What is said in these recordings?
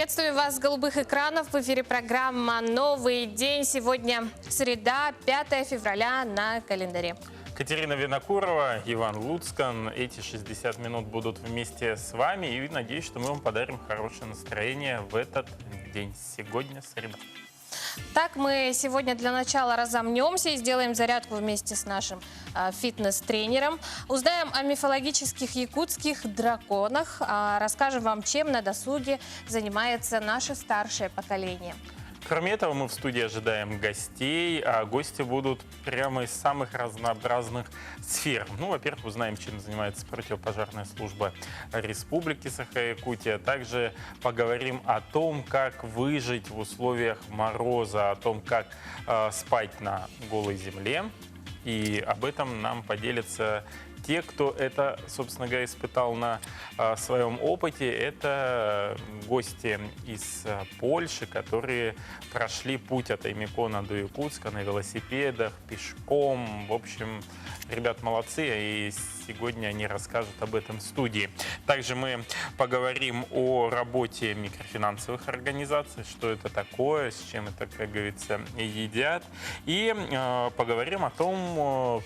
Приветствую вас с голубых экранов. В эфире программа «Новый день». Сегодня среда, 5 февраля на календаре. Катерина Винокурова, Иван Луцкан. Эти 60 минут будут вместе с вами. И надеюсь, что мы вам подарим хорошее настроение в этот день. Сегодня среда. Так, мы сегодня для начала разомнемся и сделаем зарядку вместе с нашим фитнес-тренером. Узнаем о мифологических якутских драконах. Расскажем вам, чем на досуге занимается наше старшее поколение. Кроме этого, мы в студии ожидаем гостей, а гости будут прямо из самых разнообразных сфер. Ну, во-первых, узнаем, чем занимается противопожарная служба Республики Саха-Якутия. Также поговорим о том, как выжить в условиях мороза, о том, как спать на голой земле. И об этом нам поделятся те, кто это, собственно говоря, испытал на своем опыте. Это гости из Польши, которые прошли путь от Аймикона до Якутска на велосипедах, пешком. В общем, ребят молодцы, и сегодня они расскажут об этом в студии. Также мы поговорим о работе микрофинансовых организаций, что это такое, с чем это, как говорится, едят. И поговорим о том,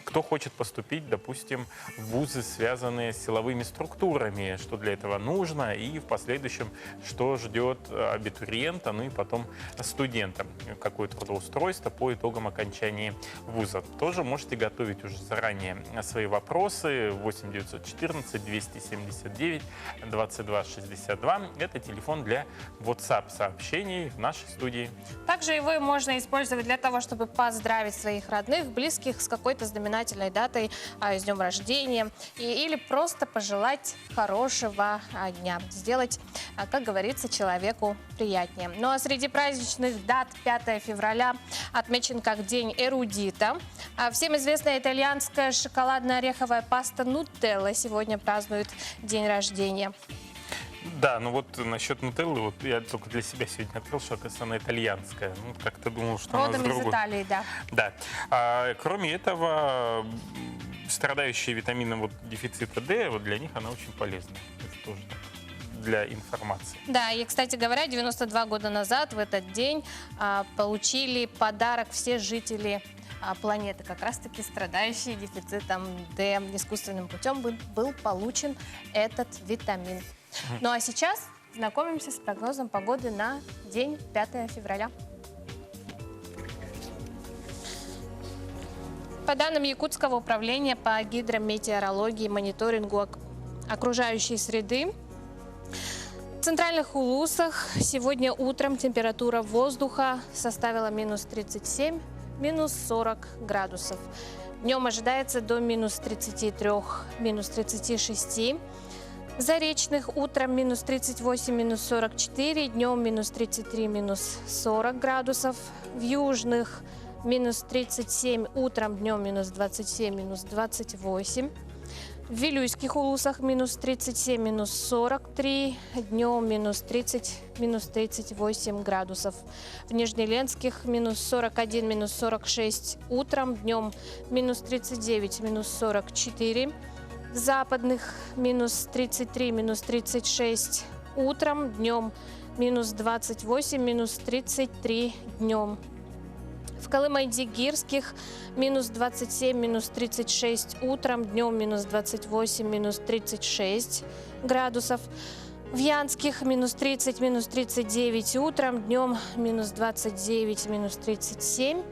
кто хочет поступить, допустим, в вузы, связанные с силовыми структурами, что для этого нужно, и в последующем, что ждет абитуриента, ну и потом студента, какое трудоустройство по итогам окончания вуза. Тоже можете готовить уже заранее свои вопросы. 8 914 279 22 62. Это телефон для WhatsApp-сообщений в нашей студии. Также его можно использовать для того, чтобы поздравить своих родных, близких с какой-то знаменательной датой, с днем рождения, или просто пожелать хорошего дня, сделать, как говорится, человеку приятнее. Ну а среди праздничных дат 5 февраля отмечен как День эрудита. Всем известная итальянская шоколадно-ореховая паста Нутелла сегодня празднует день рождения. Да, ну вот насчет нутеллы, вот я только для себя сегодня открыл, что она итальянская. Ну, как-то думал, что она родом из Италии, да. Да. Кроме этого, страдающие витамином дефицита D, вот для них она очень полезна. Это тоже так, для информации. Да, и, кстати говоря, 92 года назад в этот день получили подарок все жители планеты, как раз-таки страдающие дефицитом D. Искусственным путем был получен этот витамин. Ну а сейчас знакомимся с прогнозом погоды на день 5 февраля. По данным Якутского управления по гидрометеорологии и мониторингу окружающей среды, в центральных улусах сегодня утром температура воздуха составила минус 37, минус 40 градусов. Днем ожидается до минус 33, минус 36. В Заречных утром минус 38, минус 44, днем минус 33, минус 40 градусов. В Южных минус 37, утром, днем минус 27, минус 28. В Вилюйских улусах минус 37, минус 43, днем минус 30, минус 38 градусов. В Нижнеленских минус 41, минус 46, утром, днем минус 39, минус 44. В Западных минус 33, минус 36 утром, днем минус 28, минус 33 днем. В Колымайди-Гирских минус 27, минус 36 утром, днем минус 28, минус 36 градусов. В Янских минус 30, минус 39 утром, днем минус 29, минус 37.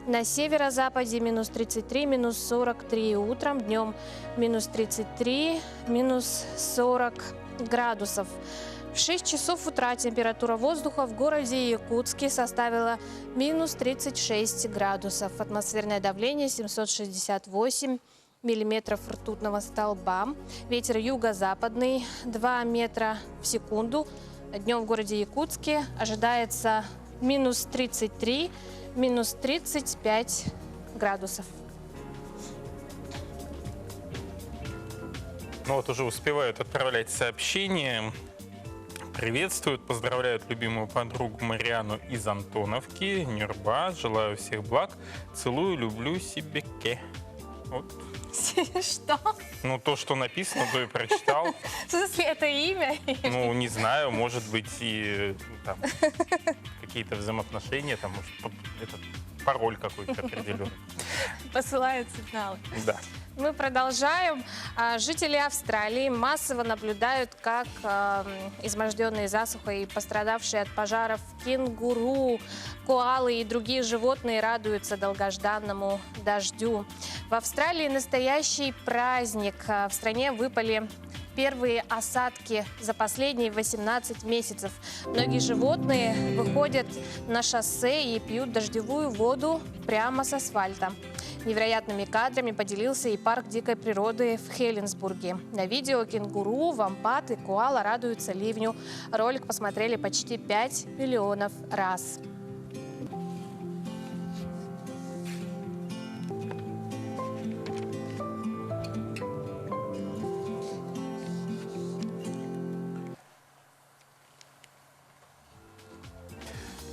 На северо-западе минус 33, минус 43 утром, днем минус 33, минус 40 градусов. В 6 часов утра температура воздуха в городе Якутске составила минус 36 градусов. Атмосферное давление 768 миллиметров ртутного столба. Ветер юго-западный 2 метра в секунду. Днем в городе Якутске ожидается минус 33, минус 35 градусов. Ну вот уже успевают отправлять сообщения. Приветствуют, поздравляют любимую подругу Мариану из Антоновки, Нюрба. Желаю всех благ. Целую, люблю, Сибеке. Вот. Что? Ну, то, что написано, то и прочитал. В смысле, это имя? Ну, не знаю, может быть, и там, какие-то взаимоотношения, там, может, этот пароль какой-то определенный. Посылают сигналы. Да. Мы продолжаем. Жители Австралии массово наблюдают, как изможденные засухой и пострадавшие от пожаров кенгуру, коалы и другие животные радуются долгожданному дождю. В Австралии настоящий праздник. В стране выпали первые осадки за последние 18 месяцев. Многие животные выходят на шоссе и пьют дождевую воду прямо с асфальта. Невероятными кадрами поделился и парк дикой природы в Хеллинсбурге. На видео кенгуру, вампат и коала радуются ливню. Ролик посмотрели почти 5 миллионов раз.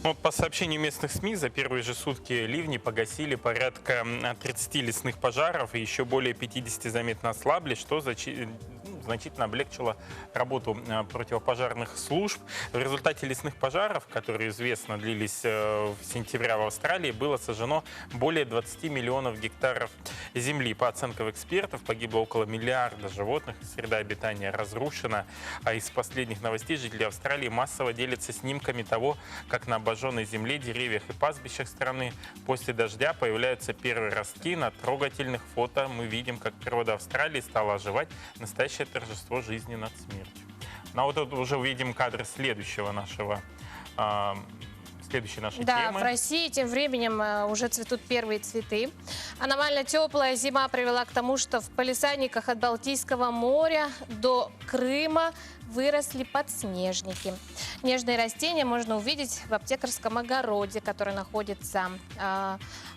Ну, по сообщению местных СМИ, за первые же сутки ливни погасили порядка 30 лесных пожаров и еще более 50 заметно ослабли, что значительно облегчило работу противопожарных служб. В результате лесных пожаров, которые известно длились в сентябре в Австралии, было сожжено более 20 миллионов гектаров земли. По оценкам экспертов, погибло около миллиарда животных, среда обитания разрушена. А из последних новостей жители Австралии массово делятся снимками того, как на обожженной земле, деревьях и пастбищах страны после дождя появляются первые ростки. На трогательных фото мы видим, как природа Австралии стала оживать. Настоящее торжество жизни над смертью. Ну, а вот тут уже увидим кадры следующей нашей Да, темы. в России тем временем уже цветут первые цветы. Аномально теплая зима привела к тому, что в палисадниках от Балтийского моря до Крыма выросли подснежники. Нежные растения можно увидеть в аптекарском огороде, который находится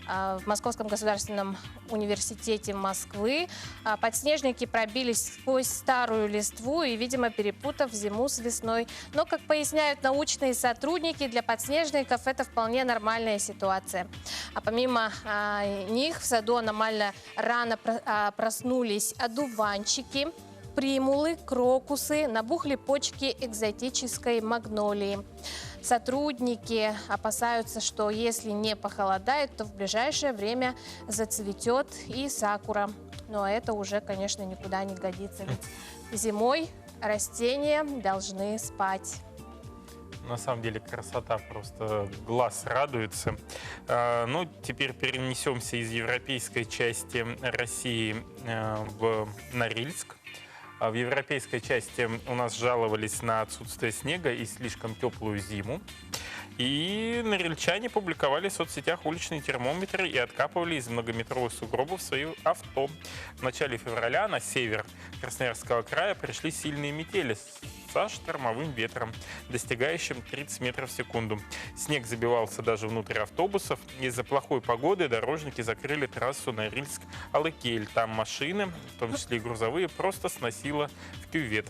в Московском государственном университете Москвы. Подснежники пробились сквозь старую листву и, видимо, перепутав зиму с весной. Но, как поясняют научные сотрудники, для подснежников это вполне нормальная ситуация. А помимо них в саду аномально рано проснулись одуванчики, примулы, крокусы, набухли почки экзотической магнолии. Сотрудники опасаются, что если не похолодает, то в ближайшее время зацветет и сакура. Но это уже, конечно, никуда не годится. Ведь зимой растения должны спать. На самом деле красота, просто глаз радуется. Ну, теперь перенесемся из европейской части России в Норильск. В европейской части у нас жаловались на отсутствие снега и слишком теплую зиму. И норильчане публиковали в соцсетях уличные термометры и откапывали из многометровых сугробов свои авто. В начале февраля на север Красноярского края пришли сильные метели со штормовым ветром, достигающим 30 метров в секунду. Снег забивался даже внутрь автобусов. Из-за плохой погоды дорожники закрыли трассу Норильск-Алыкель. Там машины, в том числе и грузовые, просто сносило в кювет.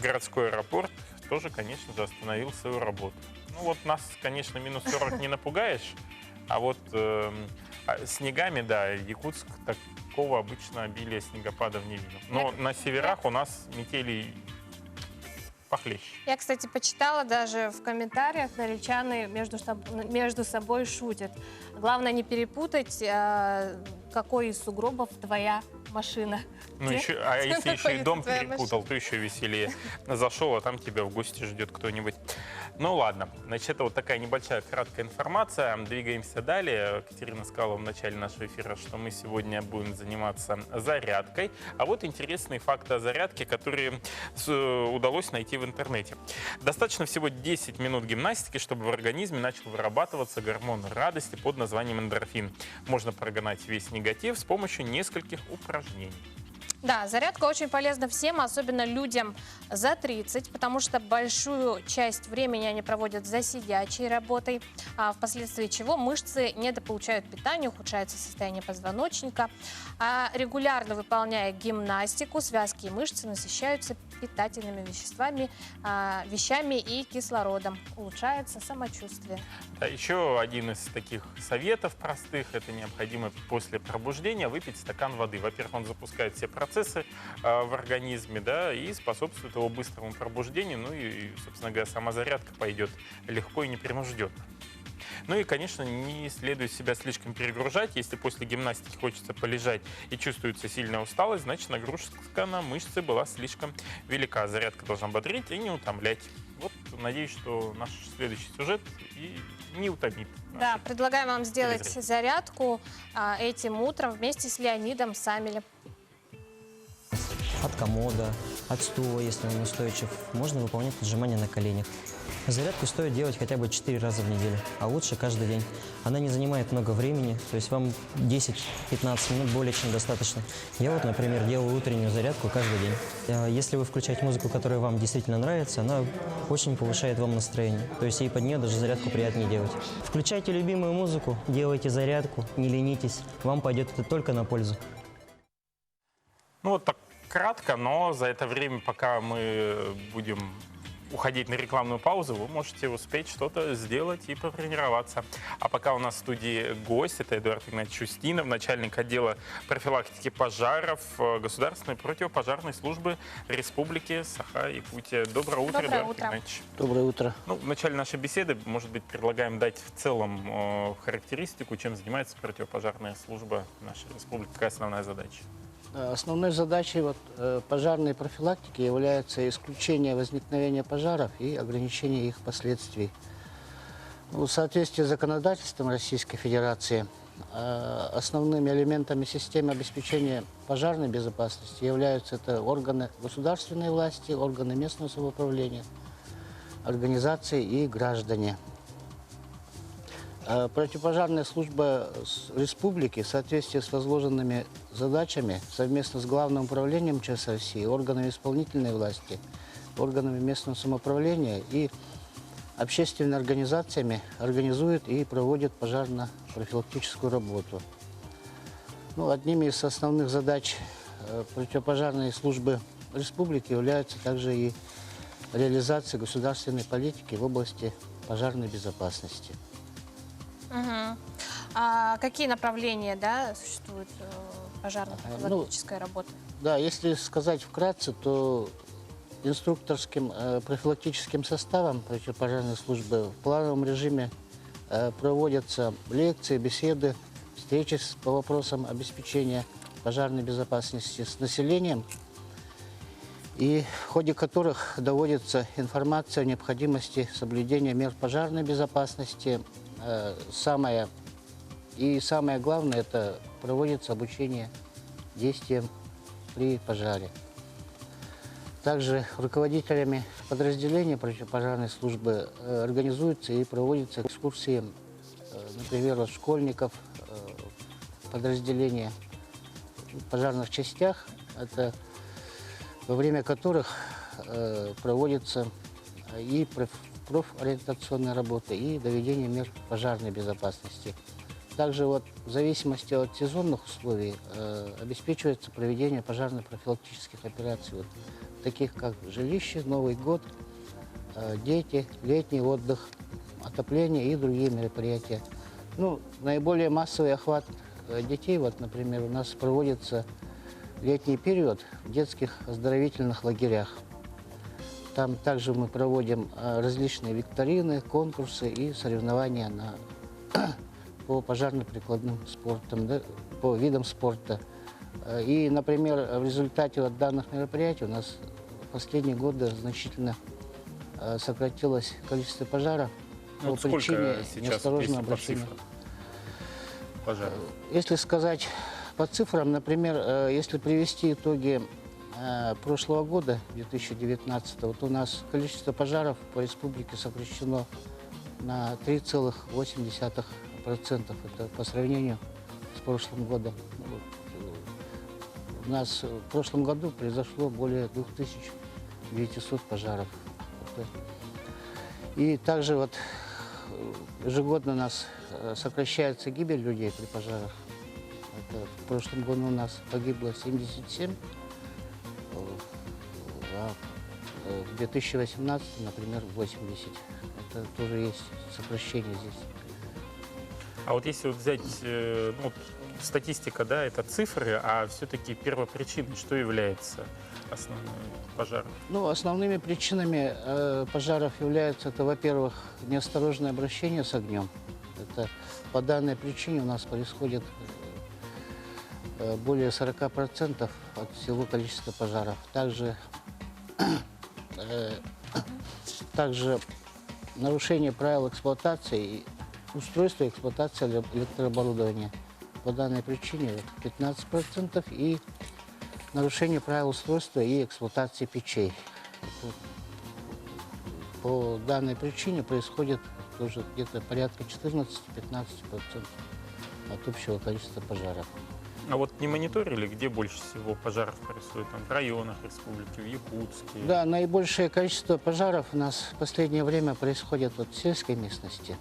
Городской аэропорт тоже, конечно же, остановил свою работу. Ну вот нас, конечно, минус 40 не напугаешь, а вот снегами, да, Якутск такого обычно обилия снегопадов не видел. Но на северах у нас метели похлеще. Я, кстати, почитала даже в комментариях, норильчане между собой шутят. Главное не перепутать, какой из сугробов твоя машина. Ну, если еще и дом перепутал, то еще веселее. Зашел, а там тебя в гости ждет кто-нибудь. Ну ладно, значит, это вот такая небольшая краткая информация. Двигаемся далее. Катерина сказала в начале нашего эфира, что мы сегодня будем заниматься зарядкой. А вот интересные факты о зарядке, которые удалось найти в интернете. Достаточно всего 10 минут гимнастики, чтобы в организме начал вырабатываться гормон радости под названием эндорфин. Можно прогнать весь негатив с помощью нескольких упражнений. Да, зарядка очень полезна всем, особенно людям за 30, потому что большую часть времени они проводят за сидячей работой, впоследствии чего мышцы недополучают питание, ухудшается состояние позвоночника. А регулярно выполняя гимнастику, связки и мышцы насыщаются питательными вещами и кислородом. Улучшается самочувствие. Да, еще один из таких советов простых – это необходимо после пробуждения выпить стакан воды. Во-первых, он запускает все процессы в организме, да, и способствует его быстрому пробуждению. Ну и, собственно говоря, сама зарядка пойдет легко и непринужденно. Ну и, конечно, не следует себя слишком перегружать. Если после гимнастики хочется полежать и чувствуется сильная усталость, значит, нагрузка на мышцы была слишком велика. Зарядка должна бодрить и не утомлять. Вот, надеюсь, что наш следующий сюжет и не утомит. Да, предлагаем вам сделать телезрителей. зарядку этим утром вместе с Леонидом Самелем. От комода, от стула, если он устойчив, можно выполнять отжимания на коленях. Зарядку стоит делать хотя бы 4 раза в неделю, а лучше каждый день. Она не занимает много времени, то есть вам 10-15 минут более чем достаточно. Я вот, например, делаю утреннюю зарядку каждый день. Если вы включаете музыку, которая вам действительно нравится, она очень повышает вам настроение. То есть и под нее даже зарядку приятнее делать. Включайте любимую музыку, делайте зарядку, не ленитесь. Вам пойдет это только на пользу. Ну вот так кратко, но за это время, пока мы будем уходить на рекламную паузу, вы можете успеть что-то сделать и потренироваться. А пока у нас в студии гость, это Эдуард Игнатьевич Устинов, начальник отдела профилактики пожаров Государственной противопожарной службы Республики Саха-Якутия. Доброе утро, Доброе Эдуард утро. Игнатьевич. Доброе утро. Ну, в начале нашей беседы, может быть, предлагаем дать в целом характеристику, чем занимается противопожарная служба нашей республики, какая основная задача. Основной задачей пожарной профилактики является исключение возникновения пожаров и ограничение их последствий. В соответствии с законодательством Российской Федерации основными элементами системы обеспечения пожарной безопасности являются это органы государственной власти, органы местного самоуправления, организации и граждане. Противопожарная служба республики в соответствии с возложенными задачами совместно с Главным управлением МЧС России, органами исполнительной власти, органами местного самоуправления и общественными организациями организует и проводит пожарно-профилактическую работу. Ну, одними из основных задач противопожарной службы республики является также и реализация государственной политики в области пожарной безопасности. Угу. А какие направления, да, существуют пожарно-профилактической работы? Да, если сказать вкратце, то инструкторским профилактическим составом противопожарной службы в плановом режиме проводятся лекции, беседы, встречи по вопросам обеспечения пожарной безопасности с населением, и в ходе которых доводится информация о необходимости соблюдения мер пожарной безопасности. Самое главное, это проводится обучение действиям при пожаре. Также руководителями подразделений противопожарной службы организуются и проводятся экскурсии, например, от школьников, подразделения в пожарных частях, это во время которых проводится и профориентационная работа, и доведение мер пожарной безопасности. Также в зависимости от сезонных условий обеспечивается проведение пожарно-профилактических операций, таких как жилище, Новый год, дети, летний отдых, отопление и другие мероприятия. Ну, наиболее массовый охват детей, например, у нас проводится летний период в детских оздоровительных лагерях. Там также мы проводим различные викторины, конкурсы и соревнования по пожарно-прикладным спортам, да, по видам спорта. И, например, в результате данных мероприятий у нас в последние годы значительно сократилось количество пожаров по причине неосторожного обращения. Пожаров? Если сказать по цифрам, например, если привести итоги прошлого года, 2019, то у нас количество пожаров по республике сокращено на 3,8%. Это по сравнению с прошлым годом. У нас в прошлом году произошло более 2900 пожаров. И также вот ежегодно у нас сокращается гибель людей при пожарах. Это в прошлом году у нас погибло 77, а в 2018, например, 80. Это тоже есть сокращение здесь. А вот если вот взять, ну, статистика, да, это цифры, а все-таки первопричиной что является основным пожаром? Ну, основными причинами пожаров являются, это, во-первых, неосторожное обращение с огнем. Это по данной причине у нас происходит более 40% от всего количества пожаров. Также нарушение правил эксплуатации и устройства эксплуатации электрооборудования. По данной причине 15% и нарушение правил устройства и эксплуатации печей. По данной причине происходит тоже где-то порядка 14-15% от общего количества пожаров. А вот не мониторили, где больше всего пожаров происходит? Там, в районах республики, в Якутске? Да, наибольшее количество пожаров у нас в последнее время происходит вот в сельской местности.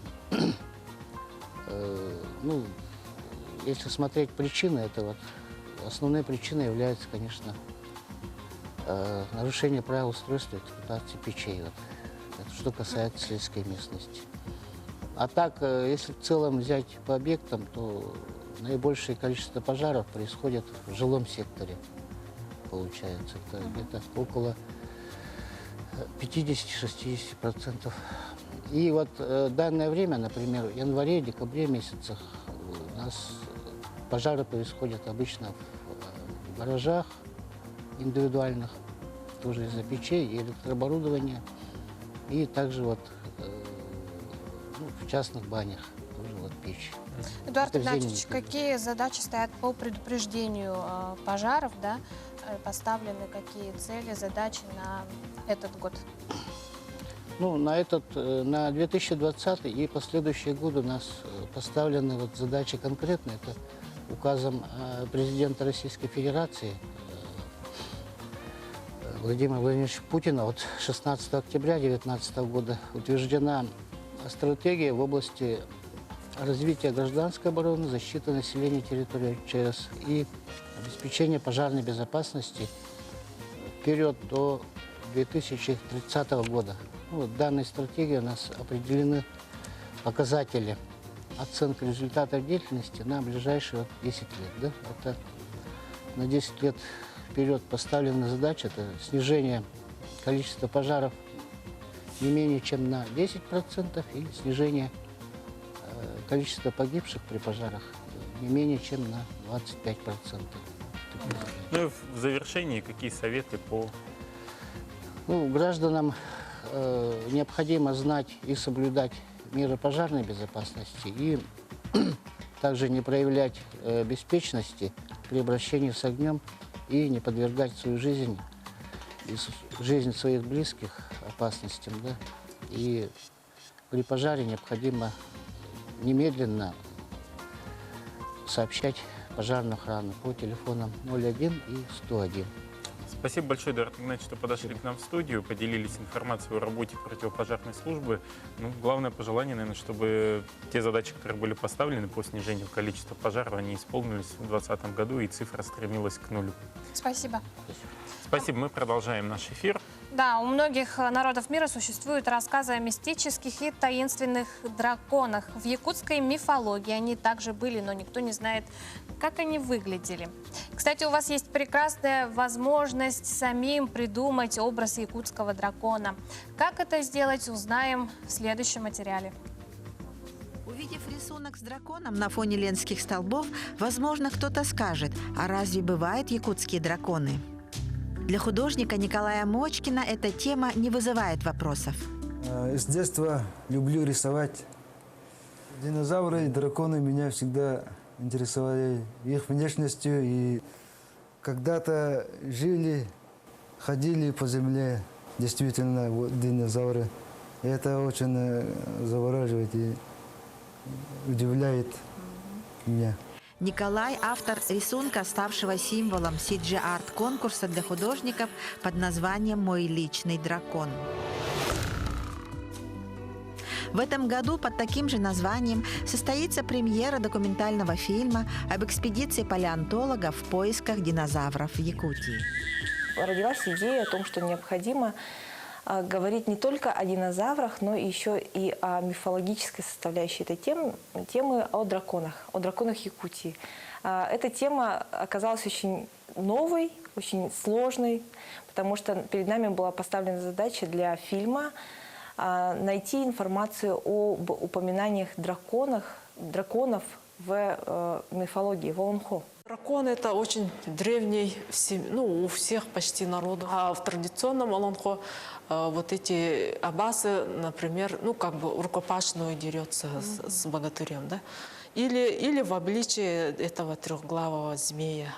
Ну, если смотреть причины, это вот основной причиной является, конечно, нарушение правил устройства и эксплуатации печей. Вот. Это что касается сельской местности. А так, если в целом взять по объектам, то наибольшее количество пожаров происходит в жилом секторе, получается. Это где-то около 50-60%. И вот данное время, например, в январе-декабре месяцах у нас пожары происходят обычно в гаражах индивидуальных, тоже из-за печей и электрооборудования, и также вот в частных банях тоже вот печь. Эдуард Это в зимний Игнатьевич, период. какие задачи стоят по предупреждению пожаров, да? Поставлены какие цели, задачи на этот год? Ну, на 2020 и последующие годы у нас поставлены вот задачи конкретные. Это указом президента Российской Федерации Владимира Владимировича Путина от 16 октября 2019 года утверждена стратегия в области развития гражданской обороны, защиты населения территории ЧС и обеспечения пожарной безопасности в период до 2030 года. Ну, вот в данной стратегии у нас определены показатели оценки результатов деятельности на ближайшие 10 лет. Да? Это на 10 лет вперед поставлена задача, это снижение количества пожаров не менее чем на 10% и снижение количества погибших при пожарах не менее чем на 25%. Ну и в завершении какие советы по... Ну, гражданам необходимо знать и соблюдать меры пожарной безопасности и также не проявлять беспечности при обращении с огнем и не подвергать свою жизнь и жизнь своих близких опасностям. Да? И при пожаре необходимо немедленно сообщать пожарную охрану по телефонам 01 и 101. Спасибо большое, Эдуард Игнатьевич, что подошли к нам в студию, поделились информацией о работе противопожарной службы. Ну, главное пожелание, наверное, чтобы те задачи, которые были поставлены по снижению количества пожаров, они исполнились в 2020 году, и цифра стремилась к нулю. Спасибо. Спасибо, мы продолжаем наш эфир. Да, у многих народов мира существуют рассказы о мистических и таинственных драконах. В якутской мифологии они также были, но никто не знает, как они выглядели. Кстати, у вас есть прекрасная возможность самим придумать образ якутского дракона. Как это сделать, узнаем в следующем материале. Увидев рисунок с драконом на фоне ленских столбов, возможно, кто-то скажет, а разве бывают якутские драконы? Для художника Николая Мочкина эта тема не вызывает вопросов. С детства люблю рисовать. Динозавры и драконы меня всегда интересовали их внешностью. И когда-то жили, ходили по земле действительно вот, динозавры. И это очень завораживает и удивляет меня. Николай – автор рисунка, ставшего символом CG-арт конкурса для художников под названием «Мой личный дракон». В этом году под таким же названием состоится премьера документального фильма об экспедиции палеонтологов в поисках динозавров в Якутии. Родилась идея о том, что необходимо говорить не только о динозаврах, но еще и о мифологической составляющей этой темы о драконах Якутии. Эта тема оказалась очень новой, очень сложной, потому что перед нами была поставлена задача для фильма найти информацию об упоминаниях драконов в мифологии, в Олонхо. Дракон – это очень древний, у всех почти народов. А в традиционном Олонхо вот эти абасы, например, рукопашную дерется с богатырем, да? Или в обличии этого трехглавого змея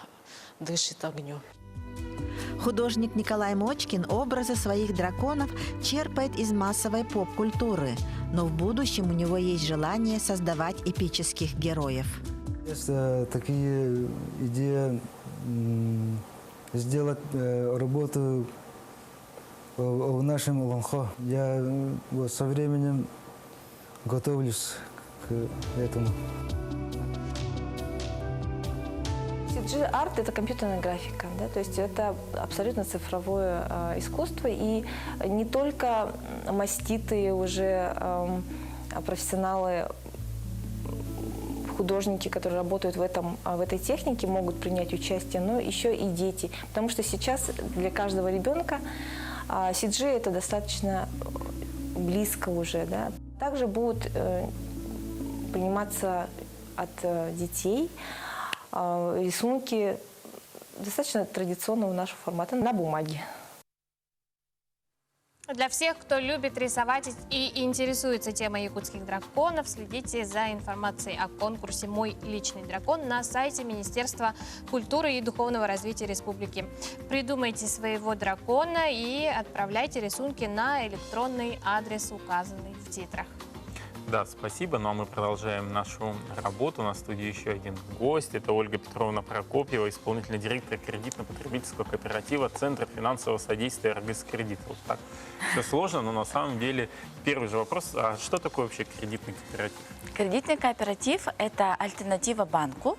дышит огнем. Художник Николай Мочкин образы своих драконов черпает из массовой поп-культуры, но в будущем у него есть желание создавать эпических героев. Есть такие идеи сделать работу в нашем Олонхо. Я со временем готовлюсь к этому. CG-арт – это компьютерная графика, да? То есть это абсолютно цифровое искусство, и не только маститые уже профессионалы, художники, которые работают в этой технике, могут принять участие, но еще и дети. Потому что сейчас для каждого ребенка CG – это достаточно близко уже. Да? Также будут приниматься от детей рисунки достаточно традиционного нашего формата на бумаге. Для всех, кто любит рисовать и интересуется темой якутских драконов, следите за информацией о конкурсе «Мой личный дракон» на сайте Министерства культуры и духовного развития республики. Придумайте своего дракона и отправляйте рисунки на электронный адрес, указанный в титрах. Да, спасибо. Ну а мы продолжаем нашу работу. На студии еще один гость. Это Ольга Петровна Прокопьева, исполнительный директор кредитно-потребительского кооператива Центра финансового содействия РГС Кредит. Вот так все сложно, но на самом деле первый же вопрос. А что такое вообще кредитный кооператив? Кредитный кооператив – это альтернатива банку.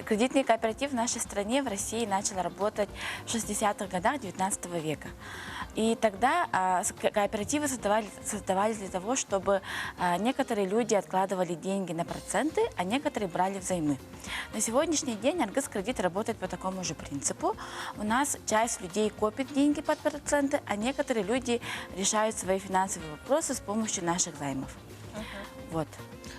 Кредитный кооператив в нашей стране, в России, начал работать в 60-х годах 19 века. И тогда кооперативы создавались для того, чтобы некоторые люди откладывали деньги на проценты, а некоторые брали взаймы. На сегодняшний день РГС Кредит работает по такому же принципу. У нас часть людей копит деньги под проценты, а некоторые люди решают свои финансовые вопросы с помощью наших займов. Вот.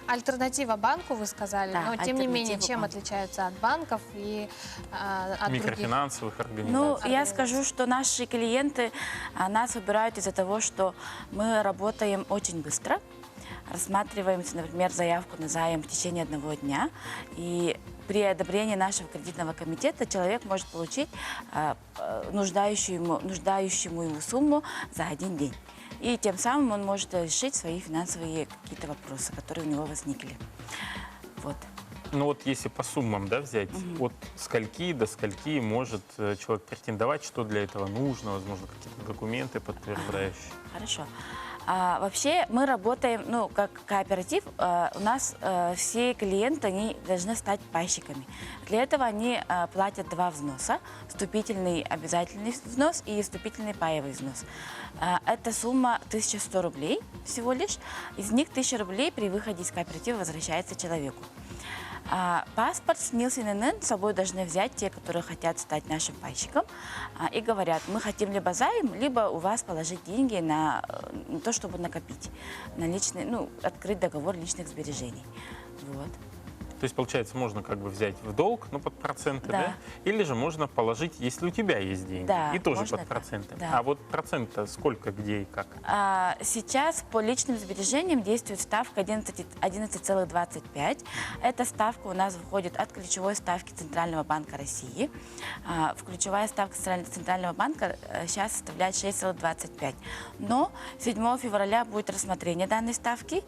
Альтернатива банку, вы сказали, Да, но тем не менее, альтернатива чем банку. отличаются от банков и от других? Микрофинансовых организаций. Ну, я скажу, что наши клиенты нас выбирают из-за того, что мы работаем очень быстро. Рассматриваем, например, заявку на займ в течение 1 дня. И при одобрении нашего кредитного комитета человек может получить нуждающему ему сумму за 1 день. И тем самым он может решить свои финансовые какие-то вопросы, которые у него возникли. Вот. Ну вот если по суммам, да, взять, от скольки до скольки может человек претендовать, что для этого нужно, возможно, какие-то документы подтверждающие. Хорошо. Вообще мы работаем, как кооператив, у нас все клиенты, они должны стать пайщиками. Для этого они платят 2 взноса, вступительный обязательный взнос и вступительный паевый взнос. Эта сумма 1100 рублей всего лишь, из них 1000 рублей при выходе из кооператива возвращается человеку. Паспорт, СНИЛС и ННН с собой должны взять те, которые хотят стать нашим пайщиком, и говорят, мы хотим либо займ, либо у вас положить деньги на то, чтобы накопить, на личный, открыть договор личных сбережений. Вот. То есть, получается, можно как бы взять в долг, под проценты, да? Или же можно положить, если у тебя есть деньги, да, и тоже можно под проценты. Да. А вот процент-то сколько, где и как? Сейчас по личным сбережениям действует ставка 11,25. Эта ставка у нас выходит от ключевой ставки Центрального банка России. Ключевая ставка Центрального банка сейчас составляет 6,25. Но 7 февраля будет рассмотрение данной ставки.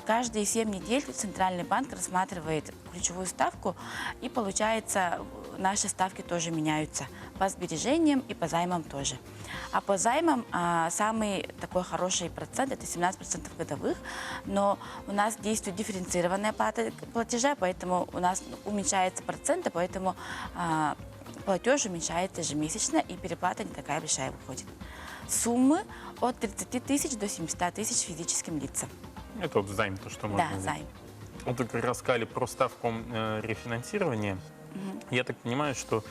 Каждые 7 недель Центральный банк рассматривает оплачивает ключевую ставку, и получается, наши ставки тоже меняются по сбережениям и по займам тоже. А по займам самый такой хороший процент – это 17% годовых, но у нас действует дифференцированная плата платежа, поэтому у нас уменьшается проценты, поэтому платеж уменьшается ежемесячно, и переплата не такая большая выходит. Суммы от 30 тысяч до 700 тысяч физическим лицам. Это вот займ, то, что можно Да, взять. займ. Вот вы как раз сказали про ставку рефинансирования. Я так понимаю, что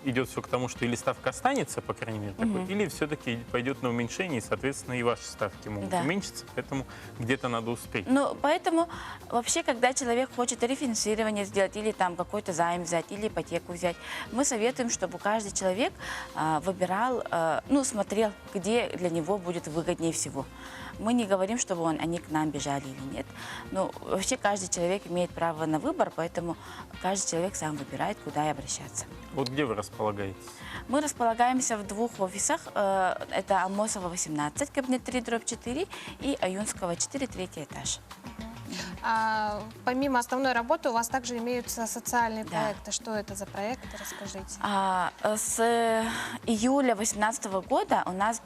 идет все к тому, что или ставка останется, по крайней мере, такой, или все-таки пойдет на уменьшение, и, соответственно, и ваши ставки могут уменьшиться, поэтому где-то надо успеть. Ну, поэтому вообще, когда человек хочет рефинансирование сделать, или там какой-то займ взять, или ипотеку взять, мы советуем, чтобы каждый человек выбирал, ну, смотрел, где для него будет выгоднее всего. Мы не говорим, чтобы они к нам бежали или нет. Но вообще каждый человек имеет право на выбор, поэтому каждый человек сам выбирает, куда и обращаться. Вот где вы располагаетесь? Мы располагаемся в двух офисах. Это Алмосова, 18, кабинет 3/4, и Аюнского, 4, 3 этаж. Помимо основной работы у вас также имеются социальные проекты. Что это за проекты? Расскажите. С июля 2018 года у нас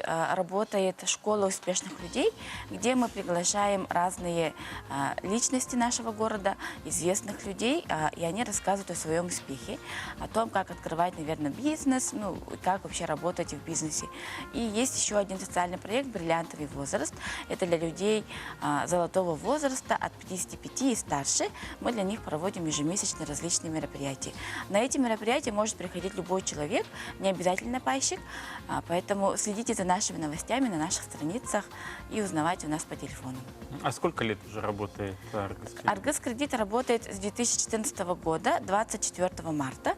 работает школа успешных людей, где мы приглашаем разные личности нашего города, известных людей, и они рассказывают о своем успехе, о том, как открывать, наверное, бизнес, ну, как вообще работать в бизнесе. И есть еще один социальный проект «Бриллиантовый возраст». Это для людей золотого возраста, от 55 и старше. Мы для них проводим ежемесячно различные мероприятия. На эти мероприятия может приходить любой человек, не обязательно пайщик, поэтому следите за нашими новостями на наших страницах и узнавайте у нас по телефону. А сколько лет уже работает Аргоскредит? Аргоскредит работает с 2014 года, 24 марта.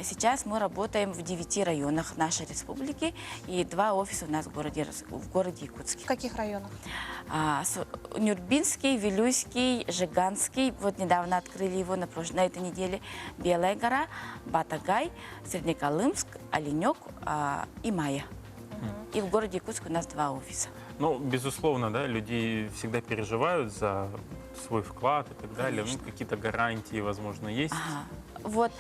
Сейчас мы работаем в 9 районах нашей республики, и 2 офиса у нас в городе Якутске. В каких районах? Нюрбинский, Вилюйский, Жиганский. Вот недавно открыли его на этой неделе. Белая гора, Батагай, Среднеколымск, Оленек и Майя. И в городе Якутск у нас 2 офиса. Ну, безусловно, да, люди всегда переживают за свой вклад и так далее. Ну, какие-то гарантии, возможно, есть. Вот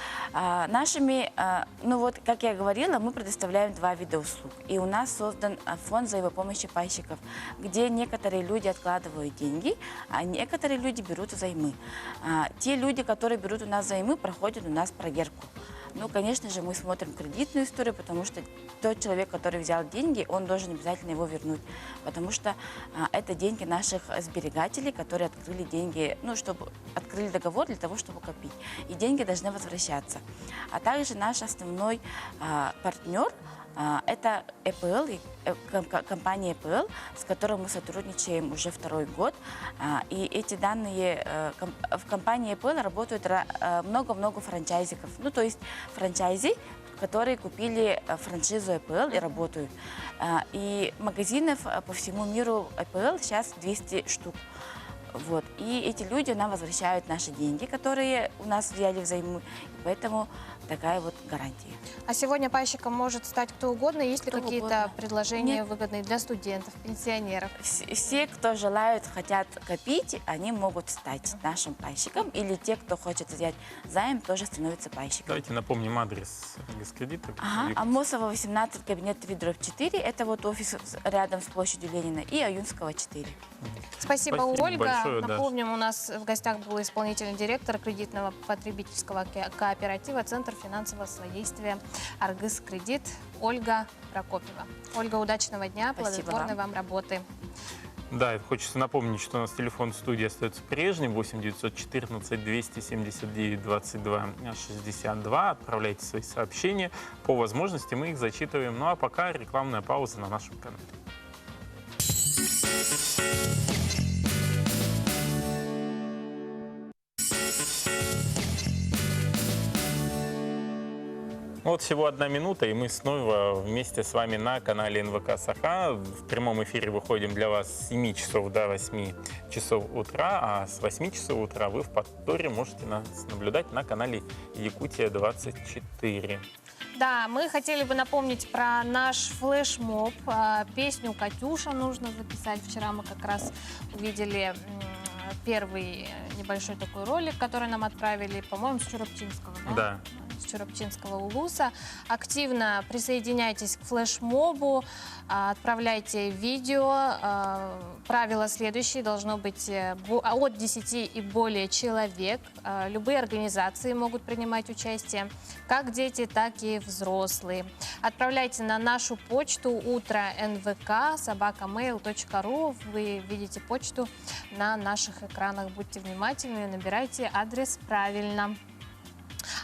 ну вот, как я говорила, мы предоставляем 2 вида услуг. И у нас создан фонд взаимопомощи пайщиков, где некоторые люди откладывают деньги, а некоторые люди берут займы. Те люди, которые берут у нас займы, проходят у нас проверку. Ну, конечно же, мы смотрим кредитную историю, потому что тот человек, который взял деньги, он должен обязательно его вернуть. Потому что это деньги наших сберегателей, которые открыли деньги, ну, чтобы открыли договор для того, чтобы копить. И деньги должны возвращаться. А также наш основной партнер – это EPL, компания EPL, с которой мы сотрудничаем уже 2-й год. И эти данные, в компании EPL работают много-много франчайзиков. Ну, то есть франчайзи, которые купили франшизу EPL и работают. И магазинов по всему миру EPL сейчас 200 штук. Вот. И эти люди нам возвращают наши деньги, которые у нас взяли взаймы. Поэтому такая вот гарантия. А сегодня пайщиком может стать кто угодно? Есть ли какие-то предложения Нет. выгодные для студентов, пенсионеров? Все, кто желают, хотят копить, они могут стать нашим пайщиком. Или те, кто хочет взять займ, тоже становятся пайщиком. Давайте напомним адрес Аргоскредита. Амосова, 18, кабинет 3/4. Это вот офис рядом с площадью Ленина. И Аюнского, 4. Спасибо, Спасибо Ольга. большое, Даша. Напомним, у нас в гостях был исполнительный директор кредитного потребительского кооператива «Центр финансового содействия Аргоскредит» Ольга Прокопьева. Ольга, удачного дня, Спасибо плодотворной вам работы. Да, хочется напомнить, что у нас телефон студии остается прежним. 8 914 279 22 62. Отправляйте свои сообщения. По возможности мы их зачитываем. Ну а пока рекламная пауза на нашем канале. Вот всего 1 минута, и мы снова вместе с вами на канале НВК Саха. В прямом эфире выходим для вас с 7 часов до 8 часов утра, а с 8 часов утра вы в повторе можете нас наблюдать на канале Якутия 24. Да, мы хотели бы напомнить про наш флешмоб. Песню «Катюша» нужно записать. Вчера мы как раз увидели первый небольшой такой ролик, который нам отправили, по-моему, с Чурапчинского, да? Да. С Чурапчинского улуса. Активно присоединяйтесь к флешмобу, отправляйте видео. Правила следующие: должно быть от 10 и более человек. Любые организации могут принимать участие, как дети, так и взрослые. Отправляйте на нашу почту utro.nvk@mail.ru. Вы видите почту на наших экранах. Будьте внимательны, набирайте адрес правильно.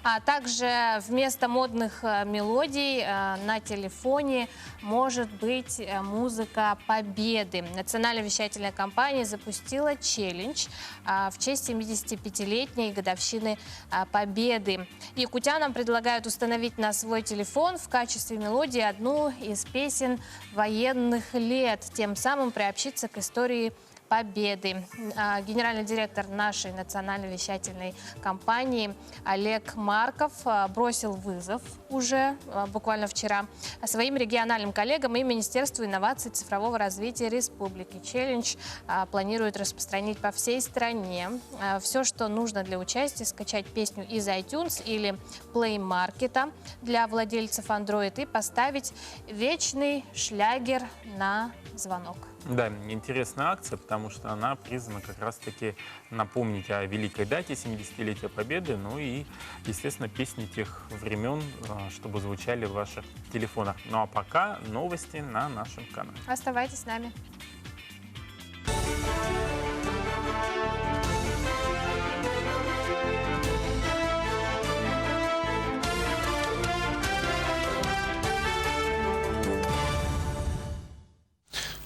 А также вместо модных мелодий на телефоне может быть музыка победы. Национальная вещательная компания запустила челлендж в честь 75-летней годовщины победы. Якутянам предлагают установить на свой телефон в качестве мелодии одну из песен военных лет, тем самым приобщиться к истории победы. Генеральный директор нашей национальной вещательной компании Олег Марков бросил вызов уже буквально вчера своим региональным коллегам и Министерству инноваций и цифрового развития республики. Челлендж планирует распространить по всей стране. Все, что нужно для участия: скачать песню из iTunes или Play Market для владельцев Android и поставить вечный шлягер на звонок. Да, интересная акция, потому что она призвана как раз-таки напомнить о великой дате 70-летия Победы, ну и, естественно, песни тех времен, чтобы звучали в ваших телефонах. Ну а пока новости на нашем канале. Оставайтесь с нами.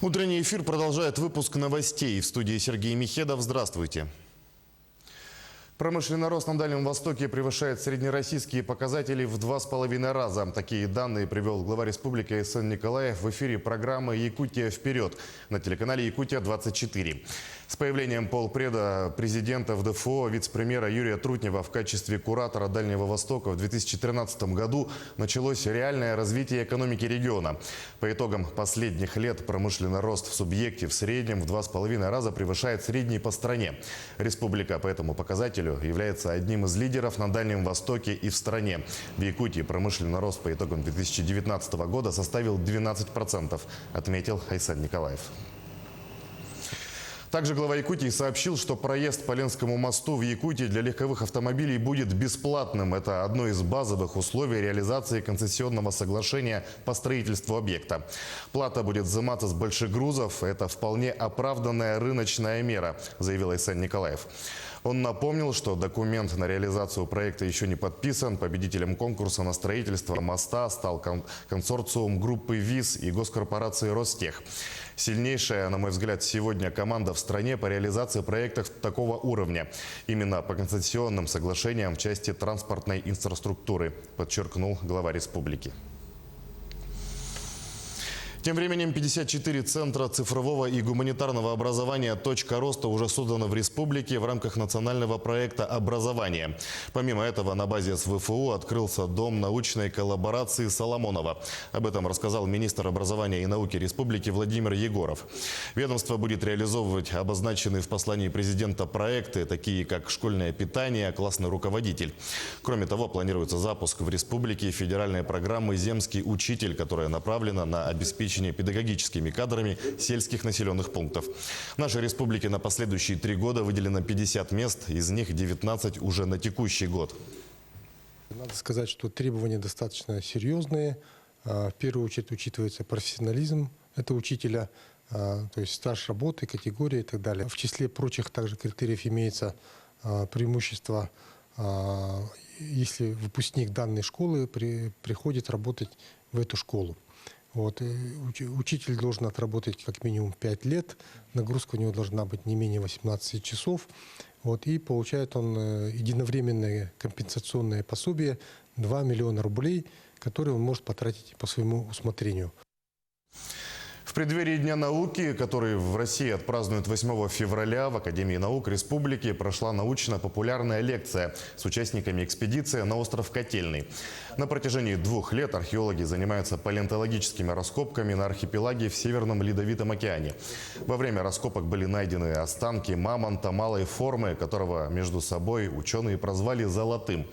Утренний эфир продолжает выпуск новостей. В студии Сергей Михедов. Здравствуйте. Промышленный рост на Дальнем Востоке превышает среднероссийские показатели в 2,5 раза. Такие данные привел глава республики Айсен Николаев в эфире программы «Якутия вперед» на телеканале «Якутия-24». С появлением полпреда президента в ДФО вице-премьера Юрия Трутнева в качестве куратора Дальнего Востока в 2013 году началось реальное развитие экономики региона. По итогам последних лет промышленный рост в субъекте в среднем в 2,5 раза превышает средний по стране. Республика по этому показателю является одним из лидеров на Дальнем Востоке и в стране. В Якутии промышленный рост по итогам 2019 года составил 12%, отметил Айсен Николаев. Также глава Якутии сообщил, что проезд по Ленскому мосту в Якутии для легковых автомобилей будет бесплатным. Это одно из базовых условий реализации концессионного соглашения по строительству объекта. Плата будет взиматься с больших грузов. Это вполне оправданная рыночная мера, заявил Айсен Николаев. Он напомнил, что документ на реализацию проекта еще не подписан. Победителем конкурса на строительство моста стал консорциум группы ВИЗ и госкорпорации Ростех. Сильнейшая, на мой взгляд, сегодня команда в стране по реализации проектов такого уровня. Именно по концессионным соглашениям в части транспортной инфраструктуры, подчеркнул глава республики. Тем временем 54 центра цифрового и гуманитарного образования «Точка роста» уже созданы в республике в рамках национального проекта образования. Помимо этого, на базе СВФУ открылся Дом научной коллаборации Соломонова. Об этом рассказал министр образования и науки республики Владимир Егоров. Ведомство будет реализовывать обозначенные в послании президента проекты, такие как школьное питание, классный руководитель. Кроме того, планируется запуск в республике федеральной программы «Земский учитель», которая направлена на обеспечение педагогическими кадрами сельских населенных пунктов. В нашей республике на последующие 3 года выделено 50 мест, из них 19 уже на текущий год. Надо сказать, что требования достаточно серьезные. В первую очередь учитывается профессионализм этого учителя, то есть стаж работы, категория и так далее. В числе прочих также критериев имеется преимущество, если выпускник данной школы приходит работать в эту школу. Вот. Учитель должен отработать как минимум 5 лет, нагрузка у него должна быть не менее 18 часов. Вот. И получает он единовременное компенсационное пособие 2 миллиона рублей, которые он может потратить по своему усмотрению. В преддверии Дня науки, который в России отпразднуют 8 февраля, в Академии наук Республики прошла научно-популярная лекция с участниками экспедиции на остров Котельный. На протяжении 2 лет археологи занимаются палеонтологическими раскопками на архипелаге в Северном Ледовитом океане. Во время раскопок были найдены останки мамонта малой формы, которого между собой ученые прозвали «золотым».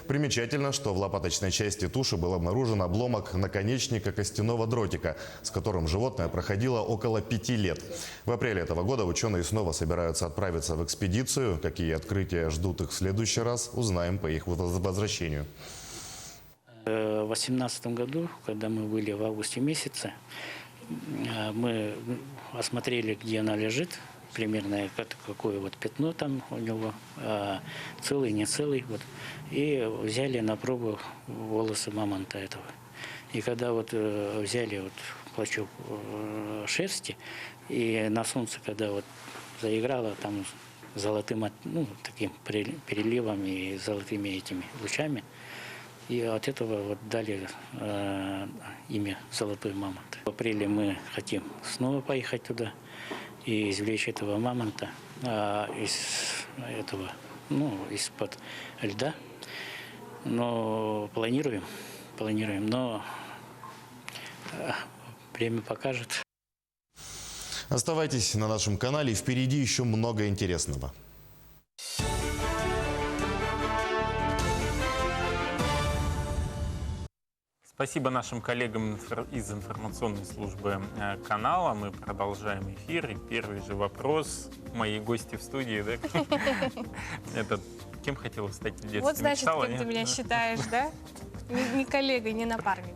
Примечательно, что в лопаточной части туши был обнаружен обломок наконечника костяного дротика, с которым животное проходило около 5 лет. В апреле этого года ученые снова собираются отправиться в экспедицию. Какие открытия ждут их в следующий раз, узнаем по их возвращению. В 2018 году, когда мы были в августе месяце, мы осмотрели, где она лежит, примерно какое вот пятно там у него, целый, не целый, вот, и взяли на пробу волосы мамонта этого. И когда вот взяли вот клочок шерсти, и на солнце, когда вот заиграло там золотым, ну, таким переливом и золотыми этими лучами, и от этого вот дали имя «Золотой мамонт». В апреле мы хотим снова поехать туда и извлечь этого мамонта из-под льда. Но планируем, но время покажет. Оставайтесь на нашем канале, впереди еще много интересного. Спасибо нашим коллегам из информационной службы канала. Мы продолжаем эфир. И первый же вопрос моей гости в студии. Да? Это кем хотела стать в детстве? Вот значит, Мечтала, кем ты меня считаешь, да? Не коллегой, не напарником.